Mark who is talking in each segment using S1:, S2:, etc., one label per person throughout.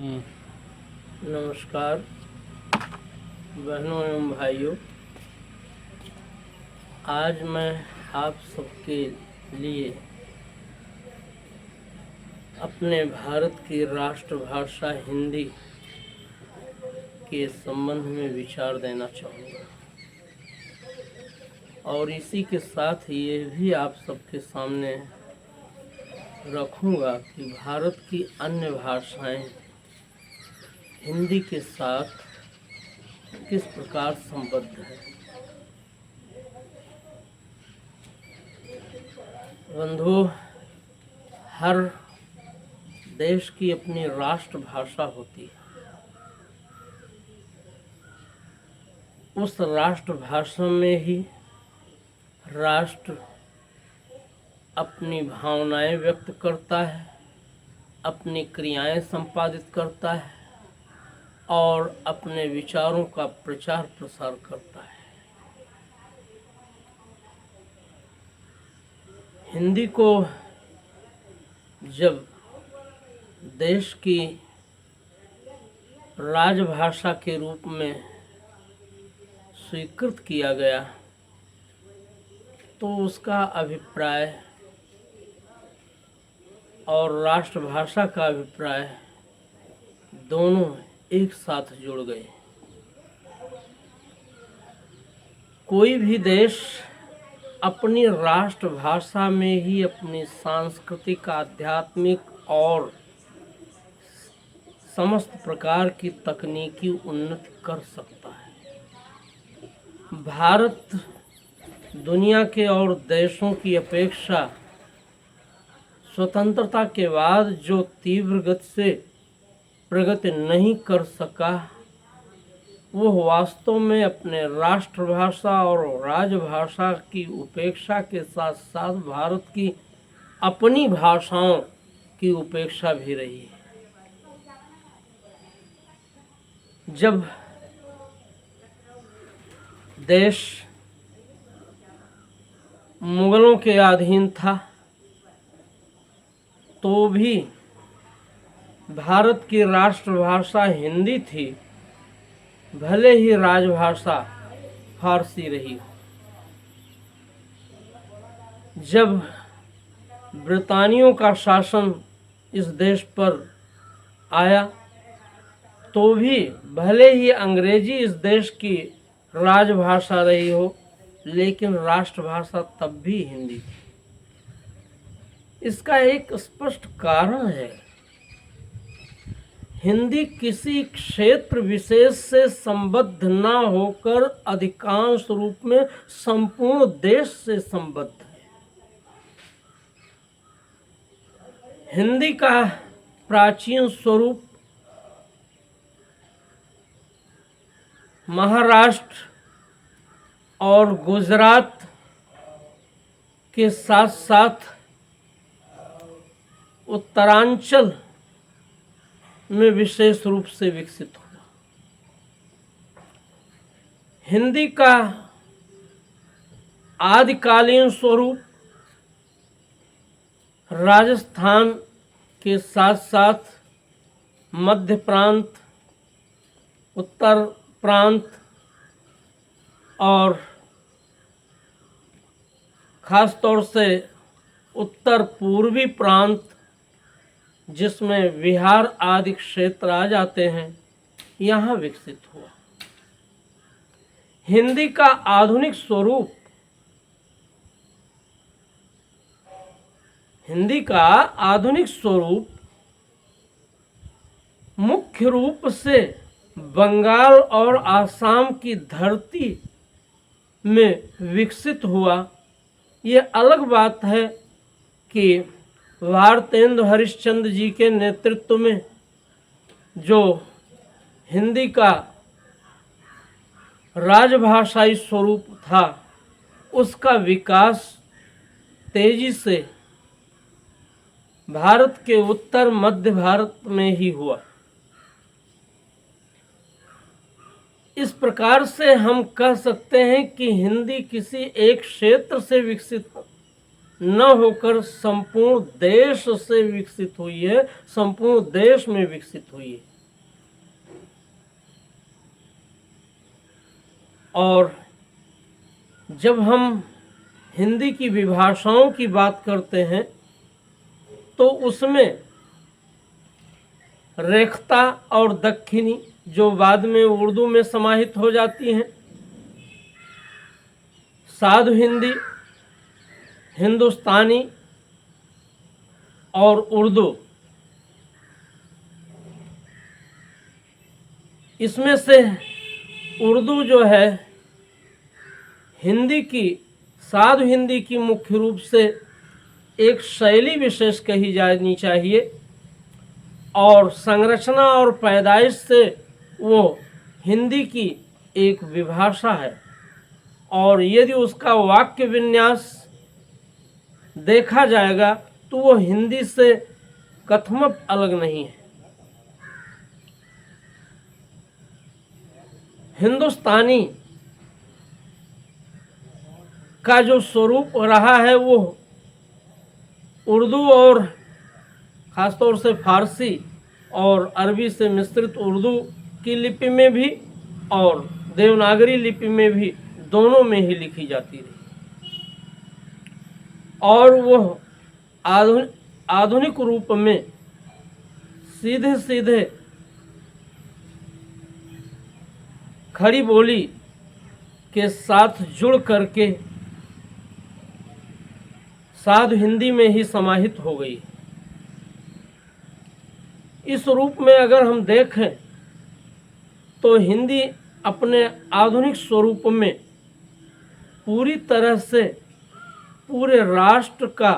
S1: नमस्कार बहनों एवं भाइयों। आज मैं आप सबके लिए अपने भारत की राष्ट्रभाषा हिंदी के संबंध में विचार देना चाहूँगा और इसी के साथ ये भी आप सबके सामने रखूँगा कि भारत की अन्य भाषाएं हिंदी के साथ किस प्रकार संबद्ध है। बंधु, हर देश की अपनी राष्ट्रभाषा होती है। उस राष्ट्रभाषा में ही राष्ट्र अपनी भावनाएं व्यक्त करता है, अपनी क्रियाएं संपादित करता है और अपने विचारों का प्रचार प्रसार करता है। हिंदी को जब देश की राजभाषा के रूप में स्वीकृत किया गया तो उसका अभिप्राय और राष्ट्रभाषा का अभिप्राय दोनों एक साथ जुड़ गए। कोई भी देश अपनी राष्ट्रभाषा में ही अपनी सांस्कृतिक, आध्यात्मिक और समस्त प्रकार की तकनीकी उन्नति कर सकता है। भारत दुनिया के और देशों की अपेक्षा स्वतंत्रता के बाद जो तीव्र गति से प्रगति नहीं कर सका, वो वास्तव में अपने राष्ट्रभाषा और राजभाषा की उपेक्षा के साथ साथ भारत की अपनी भाषाओं की उपेक्षा भी रही है। जब देश मुगलों के अधीन था तो भी भारत की राष्ट्रभाषा हिंदी थी, भले ही राजभाषा फारसी रही। जब ब्रितानियों का शासन इस देश पर आया तो भी भले ही अंग्रेजी इस देश की राजभाषा रही हो, लेकिन राष्ट्रभाषा तब भी हिंदी थी। इसका एक स्पष्ट कारण है। हिंदी किसी क्षेत्र विशेष से संबद्ध न होकर अधिकांश रूप में संपूर्ण देश से संबद्ध है। हिंदी का प्राचीन स्वरूप महाराष्ट्र और गुजरात के साथ साथ उत्तरांचल में विशेष रूप से विकसित हुआ। हिंदी का आदिकालीन स्वरूप राजस्थान के साथ साथ मध्य प्रांत, उत्तर प्रांत और खास तौर से उत्तर पूर्वी प्रांत, जिसमें बिहार आदि क्षेत्र आ जाते हैं, यहाँ विकसित हुआ। हिंदी का आधुनिक स्वरूप मुख्य रूप से बंगाल और आसाम की धरती में विकसित हुआ। ये अलग बात है कि भारतेंदु हरिश्चंद्र जी के नेतृत्व में जो हिंदी का राजभाषाई स्वरूप था, उसका विकास तेजी से भारत के उत्तर मध्य भारत में ही हुआ। इस प्रकार से हम कह सकते हैं कि हिंदी किसी एक क्षेत्र से विकसित न होकर संपूर्ण देश से विकसित हुई है, संपूर्ण देश में विकसित हुई है। और जब हम हिंदी की विभाषाओं की बात करते हैं तो उसमें रेखता और दक्षिणी, जो बाद में उर्दू में समाहित हो जाती हैं, साधु हिंदी, हिंदुस्तानी और उर्दू, इसमें से उर्दू जो है हिंदी की, साधु हिंदी की मुख्य रूप से एक शैली विशेष कही जानी चाहिए और संरचना और पैदाइश से वो हिंदी की एक विभाषा है। और यदि उसका वाक्य विन्यास देखा जाएगा तो वो हिंदी से कथमत अलग नहीं है। हिंदुस्तानी का जो स्वरूप रहा है वो उर्दू और ख़ासतौर से फारसी और अरबी से मिश्रित उर्दू की लिपि में भी और देवनागरी लिपि में भी, दोनों में ही लिखी जाती रही। और वह आधुनिक रूप में सीधे सीधे खड़ी बोली के साथ जुड़ करके साधु हिंदी में ही समाहित हो गई। इस रूप में अगर हम देखें तो हिंदी अपने आधुनिक स्वरूप में पूरी तरह से पूरे राष्ट्र का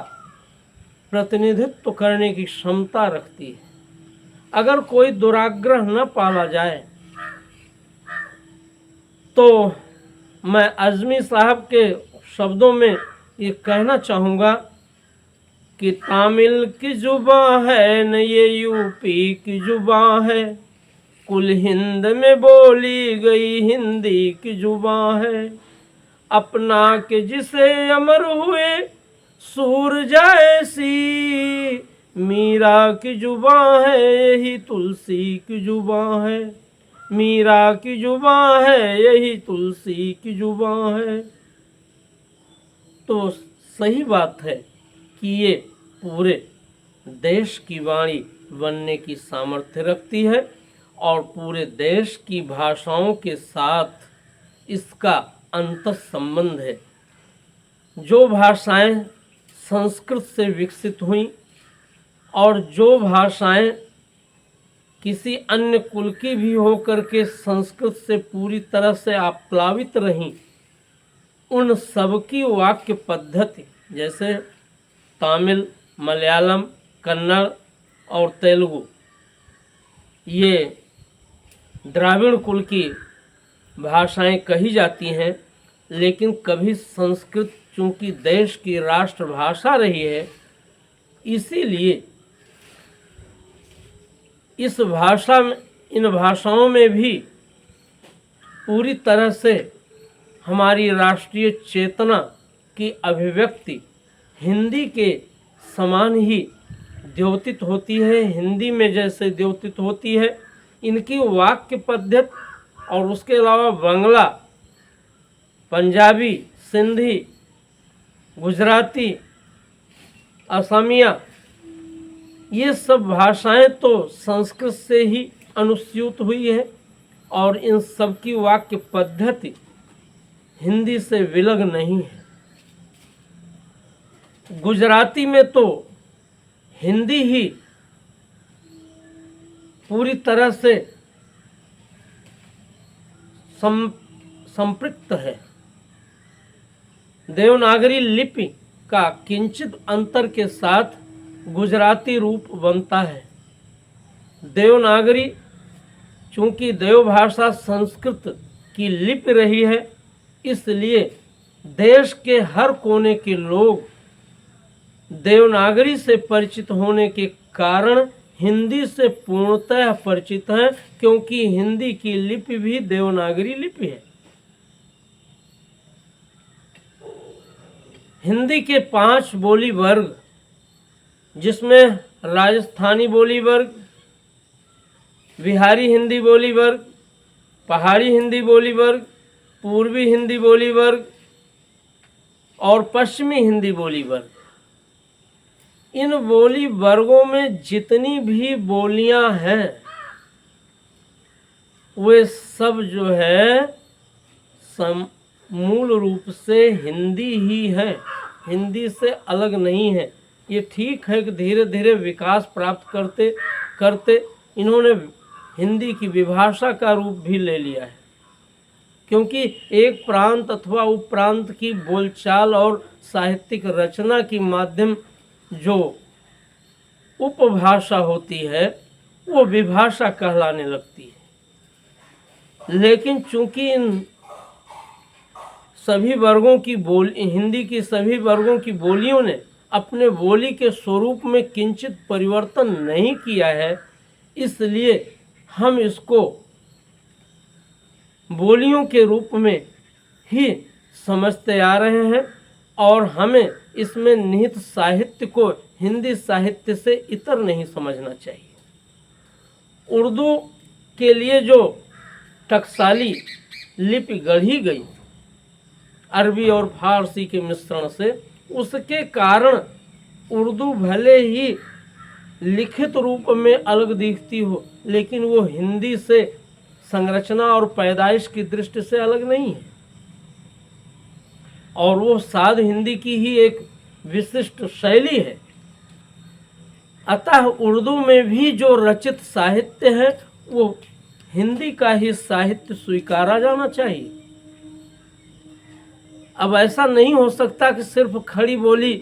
S1: प्रतिनिधित्व करने की क्षमता रखती है। अगर कोई दुराग्रह न पाला जाए तो मैं आज़मी साहब के शब्दों में ये कहना चाहूँगा कि तामिल की जुबां है न ये यूपी की जुबां है, कुल हिंद में बोली गई हिंदी की जुबां है, अपना के जिसे अमर हुए सूरज ऐसी, मीरा की जुबां है यही तुलसी की जुबां है, मीरा की जुबां है यही तुलसी की जुबां है। तो सही बात है कि ये पूरे देश की वाणी बनने की सामर्थ्य रखती है और पूरे देश की भाषाओं के साथ इसका अंतः संबंध है। जो भाषाएं संस्कृत से विकसित हुईं और जो भाषाएं किसी अन्य कुल की भी होकर के संस्कृत से पूरी तरह से आप्लावित रहीं, उन सबकी वाक्य पद्धति, जैसे तमिल, मलयालम, कन्नड़ और तेलुगु, ये द्राविड़ कुल की भाषाएं कही जाती हैं, लेकिन कभी संस्कृत चूंकि देश की राष्ट्रभाषा रही है, इसीलिए इस भाषा में, इन भाषाओं में भी पूरी तरह से हमारी राष्ट्रीय चेतना की अभिव्यक्ति हिंदी के समान ही द्योतित होती है। हिंदी में जैसे द्योतित होती है, इनकी वाक्य पद्धति और उसके अलावा बांग्ला, पंजाबी, सिंधी, गुजराती, असमिया, ये सब भाषाएं तो संस्कृत से ही अनुस्यूत हुई है और इन सब की वाक्य पद्धति हिंदी से विलग नहीं है। गुजराती में तो हिंदी ही पूरी तरह से संपृक्त है। देवनागरी लिपि का किंचित अंतर के साथ गुजराती रूप बनता है। देवनागरी चूंकि देवभाषा संस्कृत की लिपि रही है, इसलिए देश के हर कोने के लोग देवनागरी से परिचित होने के कारण हिंदी से पूर्णतः परिचित हैं, क्योंकि हिंदी की लिपि भी देवनागरी लिपि है। हिंदी के 5 बोली वर्ग, जिसमें राजस्थानी बोली वर्ग, बिहारी हिंदी बोली वर्ग, पहाड़ी हिंदी बोली वर्ग, पूर्वी हिंदी बोली वर्ग और पश्चिमी हिंदी बोली वर्ग, इन बोली वर्गों में जितनी भी बोलियां हैं वे सब जो है मूल रूप से हिंदी ही है, हिंदी से अलग नहीं है। ये ठीक है कि धीरे धीरे विकास प्राप्त करते करते इन्होंने हिंदी की विभाषा का रूप भी ले लिया है, क्योंकि एक प्रांत अथवा उपप्रांत की बोलचाल और साहित्यिक रचना की माध्यम जो उपभाषा होती है वो विभाषा कहलाने लगती है। लेकिन चूंकि इन सभी वर्गों की बोली, हिंदी की सभी वर्गों की बोलियों ने अपने बोली के स्वरूप में किंचित परिवर्तन नहीं किया है, इसलिए हम इसको बोलियों के रूप में ही समझते आ रहे हैं और हमें इसमें निहित साहित्य को हिंदी साहित्य से इतर नहीं समझना चाहिए। उर्दू के लिए जो टकसाली लिपि गढ़ी गई अरबी और फारसी के मिश्रण से, उसके कारण उर्दू भले ही लिखित रूप में अलग दिखती हो, लेकिन वो हिंदी से संरचना और पैदाइश की दृष्टि से अलग नहीं है और वो साध हिंदी की ही एक विशिष्ट शैली है। अतः उर्दू में भी जो रचित साहित्य है वो हिंदी का ही साहित्य स्वीकारा जाना चाहिए। अब ऐसा नहीं हो सकता कि सिर्फ खड़ी बोली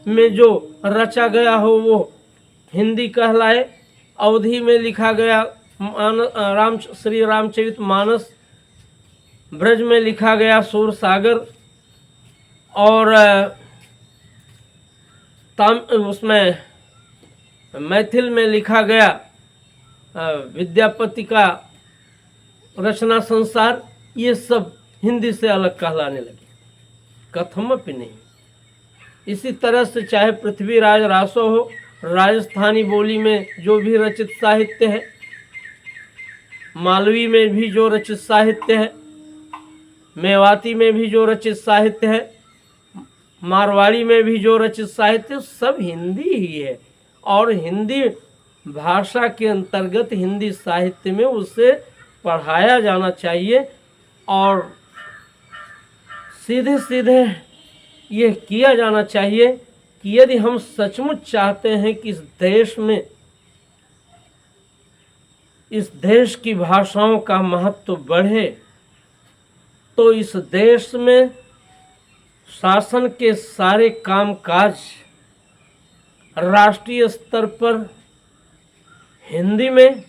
S1: में जो रचा गया हो वो हिंदी कहलाए। अवधी में लिखा गया श्री रामचरित मानस, ब्रज में लिखा गया सूर सागर और उसमें मैथिल में लिखा गया विद्यापति का रचना संसार, ये सब हिंदी से अलग कहलाने लगे, कथमपि नहीं। इसी तरह से चाहे पृथ्वीराज रासो हो, राजस्थानी बोली में जो भी रचित साहित्य है, मालवी में भी जो रचित साहित्य है, मेवाती में भी जो रचित साहित्य है, मारवाड़ी में भी जो रचित साहित्य, सब हिंदी ही है और हिंदी भाषा के अंतर्गत हिंदी साहित्य में उसे पढ़ाया जाना चाहिए और सीधे सीधे ये किया जाना चाहिए कि यदि हम सचमुच चाहते हैं कि इस देश की भाषाओं का महत्व बढ़े, तो इस देश में शासन के सारे कामकाज राष्ट्रीय स्तर पर हिंदी में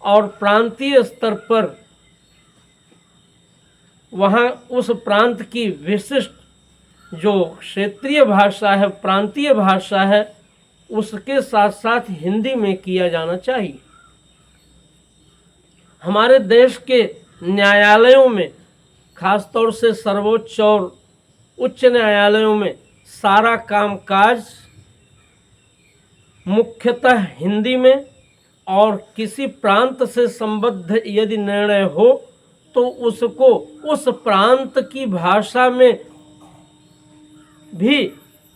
S1: और प्रांतीय स्तर पर वहाँ उस प्रांत की विशिष्ट जो क्षेत्रीय भाषा है, प्रांतीय भाषा है, उसके साथ साथ हिंदी में किया जाना चाहिए। हमारे देश के न्यायालयों में, खासतौर से सर्वोच्च और उच्च न्यायालयों में सारा कामकाज मुख्यतः हिंदी में और किसी प्रांत से संबद्ध यदि निर्णय हो तो उसको उस प्रांत की भाषा में भी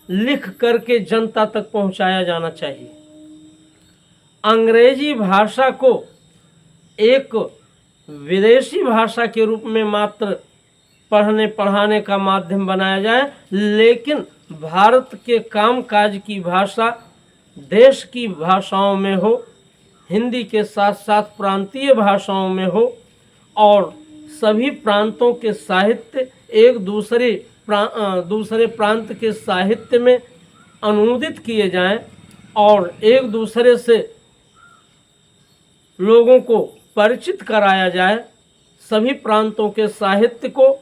S1: लिख करके जनता तक पहुंचाया जाना चाहिए। अंग्रेजी भाषा को एक विदेशी भाषा के रूप में मात्र पढ़ने पढ़ाने का माध्यम बनाया जाए, लेकिन भारत के कामकाज की भाषा देश की भाषाओं में हो, हिंदी के साथ साथ प्रांतीय भाषाओं में हो और सभी प्रांतों के साहित्य एक दूसरे प्रांत के साहित्य में अनुदित किए जाएं और एक दूसरे से लोगों को परिचित कराया जाए। सभी प्रांतों के साहित्य को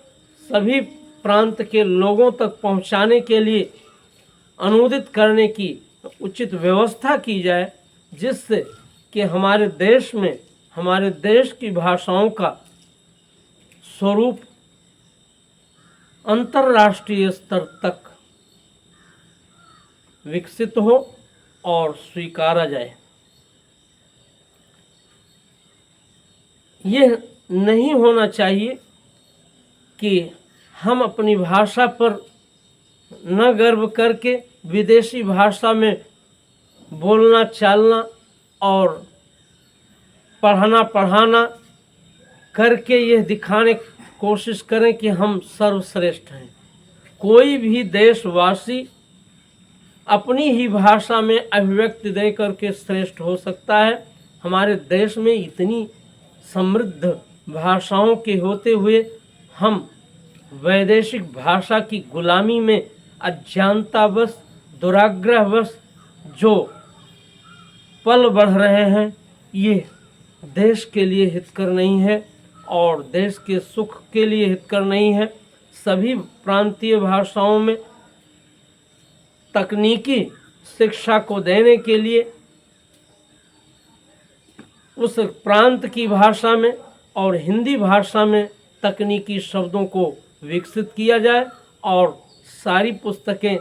S1: सभी प्रांत के लोगों तक पहुंचाने के लिए अनुदित करने की उचित व्यवस्था की जाए, जिससे कि हमारे देश में हमारे देश की भाषाओं का स्वरूप अंतर्राष्ट्रीय स्तर तक विकसित हो और स्वीकारा जाए। यह नहीं होना चाहिए कि हम अपनी भाषा पर न गर्व करके विदेशी भाषा में बोलना चालना और पढ़ाना पढ़ाना करके यह दिखाने की कोशिश करें कि हम सर्वश्रेष्ठ हैं। कोई भी देशवासी अपनी ही भाषा में अभिव्यक्ति दे करके श्रेष्ठ हो सकता है। हमारे देश में इतनी समृद्ध भाषाओं के होते हुए हम वैदेशिक भाषा की गुलामी में अज्ञानतावश दुराग्रहवश जो पल बढ़ रहे हैं, ये देश के लिए हितकर नहीं है और देश के सुख के लिए हितकर नहीं है। सभी प्रांतीय भाषाओं में तकनीकी शिक्षा को देने के लिए उस प्रांत की भाषा में और हिंदी भाषा में तकनीकी शब्दों को विकसित किया जाए और सारी पुस्तकें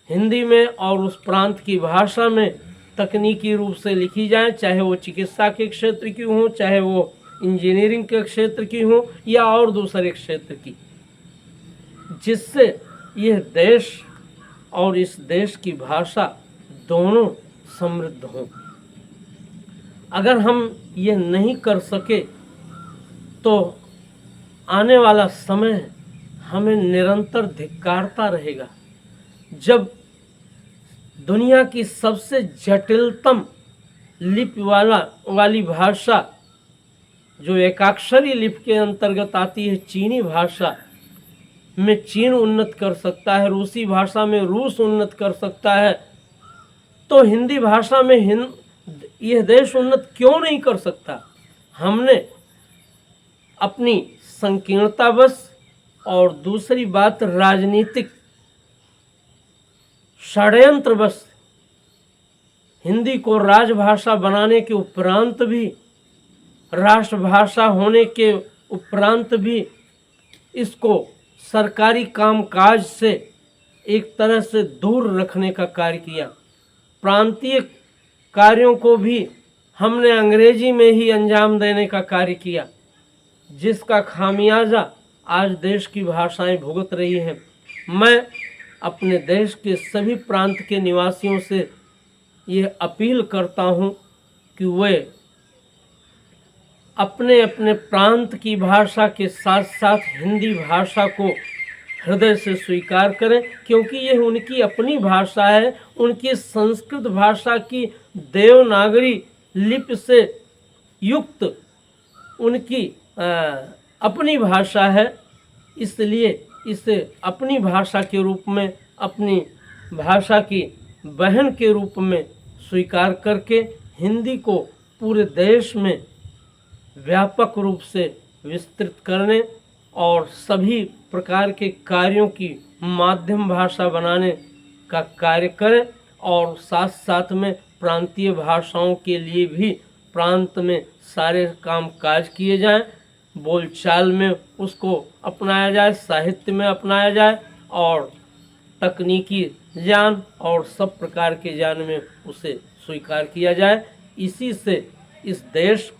S1: हिंदी में और उस प्रांत की भाषा में तकनीकी रूप से लिखी जाएं, चाहे वो चिकित्सा के क्षेत्र की हो, चाहे वो इंजीनियरिंग के क्षेत्र की हो या और दूसरे क्षेत्र की, जिससे यह देश और इस देश की भाषा दोनों समृद्ध हों। अगर हम ये नहीं कर सके तो आने वाला समय हमें निरंतर धिक्कारता रहेगा। जब दुनिया की सबसे जटिलतम लिपि वाली भाषा जो एकाक्षरी लिपि के अंतर्गत आती है, चीनी भाषा में चीन उन्नत कर सकता है, रूसी भाषा में रूस उन्नत कर सकता है, तो हिंदी भाषा में यह देश उन्नत क्यों नहीं कर सकता? हमने अपनी संकीर्णतावश और दूसरी बात राजनीतिक षड्यंत्रवश हिंदी को राजभाषा बनाने के उपरांत भी, राष्ट्रभाषा होने के उपरांत भी इसको सरकारी कामकाज से एक तरह से दूर रखने का कार्य किया। प्रांतीय कार्यों को भी हमने अंग्रेजी में ही अंजाम देने का कार्य किया, जिसका खामियाजा आज देश की भाषाएं भुगत रही हैं। मैं अपने देश के सभी प्रांत के निवासियों से यह अपील करता हूं कि वे अपने अपने प्रांत की भाषा के साथ साथ हिंदी भाषा को हृदय से स्वीकार करें, क्योंकि यह उनकी अपनी भाषा है। उनकी संस्कृत भाषा की देवनागरी लिपि से युक्त उनकी अपनी भाषा है, इसलिए इसे अपनी भाषा के रूप में, अपनी भाषा की बहन के रूप में स्वीकार करके हिंदी को पूरे देश में व्यापक रूप से विस्तृत करने और सभी प्रकार के कार्यों की माध्यम भाषा बनाने का कार्य करें और साथ साथ में प्रांतीय भाषाओं के लिए भी प्रांत में सारे काम काज किए जाएं, बोलचाल में उसको अपनाया जाए, साहित्य में अपनाया जाए और तकनीकी ज्ञान और सब प्रकार के ज्ञान में उसे स्वीकार किया जाए। इसी से इस देश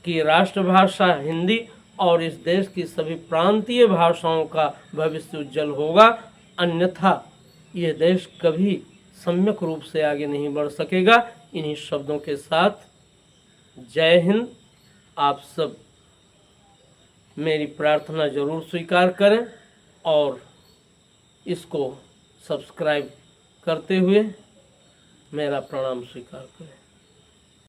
S1: की राष्ट्रभाषा हिंदी और इस देश की सभी प्रांतीय भाषाओं का भविष्य उज्जवल होगा, अन्यथा यह देश कभी सम्यक रूप से आगे नहीं बढ़ सकेगा। इन्हीं शब्दों के साथ जय हिंद। आप सब मेरी प्रार्थना जरूर स्वीकार करें और इसको सब्सक्राइब करते हुए मेरा प्रणाम स्वीकार करें।